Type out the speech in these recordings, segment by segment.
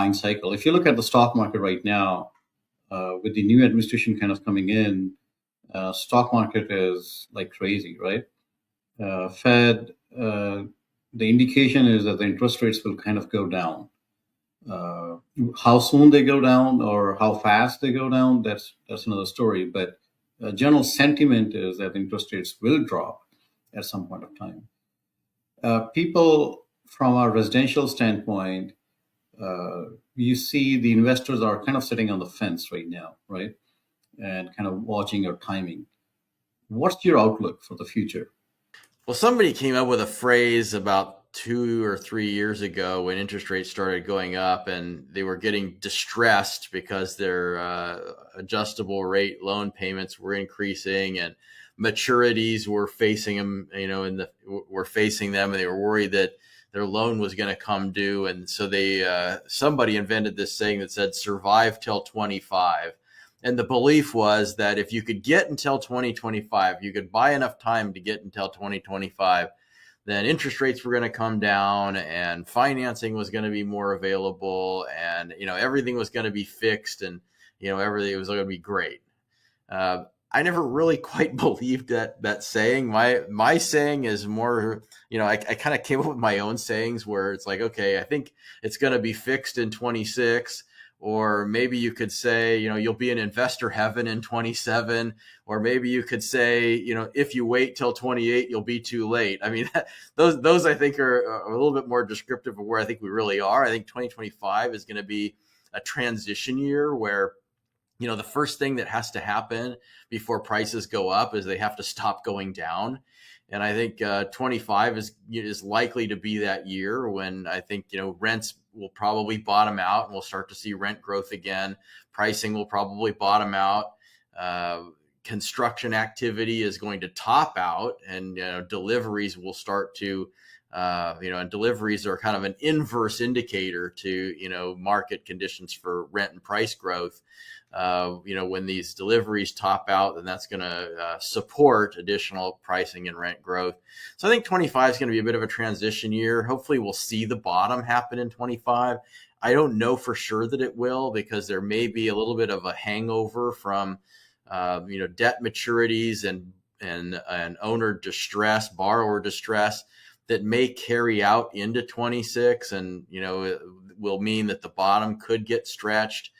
buying cycle. If you look at the stock market right now, with the new administration kind of coming in, stock market is like crazy, right? Fed, the indication is that the interest rates will kind of go down. Uh, how soon they go down or how fast they go down, that's another story. But general sentiment is that interest rates will drop at some point of time. People from a residential standpoint, you see the investors are kind of sitting on the fence right now, right? And kind of watching your timing. What's your outlook for the future? Well, somebody came up with a phrase about 2 or 3 years ago when interest rates started going up and they were getting distressed because their adjustable rate loan payments were increasing and maturities were facing them, were facing them, and they were worried that their loan was going to come due. And so somebody invented this saying that said, survive till 25. And the belief was that if you could get until 2025, you could buy enough time to get until 2025, then interest rates were going to come down and financing was going to be more available, and everything was going to be fixed, and everything was going to be great. I never really quite believed that saying. My saying is more, I kind of came up with my own sayings where it's like, okay, I think it's going to be fixed in 26. Or maybe you could say, you'll be in investor heaven in 27. Or maybe you could say, if you wait till 28, you'll be too late. I mean, those I think are a little bit more descriptive of where I think we really are. I think 2025 is going to be a transition year where, the first thing that has to happen before prices go up is they have to stop going down. And I think 25 is likely to be that year when I think, rents will probably bottom out and we'll start to see rent growth again. Pricing will probably bottom out. Construction activity is going to top out, and deliveries will start to, and deliveries are kind of an inverse indicator to, market conditions for rent and price growth. When these deliveries top out, then that's going to support additional pricing and rent growth. So I think 25 is going to be a bit of a transition year. Hopefully we'll see the bottom happen in 25. I don't know for sure that it will, because there may be a little bit of a hangover from, debt maturities and owner distress, borrower distress that may carry out into 26, and, it will mean that the bottom could get stretched.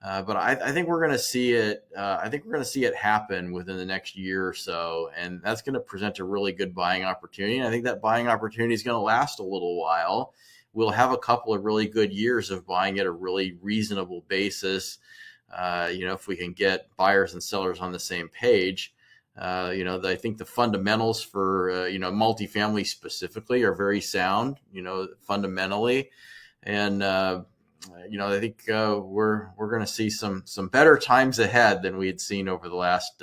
But I think we're going to see it. I think we're going to see it happen within the next year or so, and that's going to present a really good buying opportunity. And I think that buying opportunity is going to last a little while. We'll have a couple of really good years of buying at a really reasonable basis. If we can get buyers and sellers on the same page. I think the fundamentals for multifamily specifically are very sound. Fundamentally, and I think we're going to see some better times ahead than we had seen over the last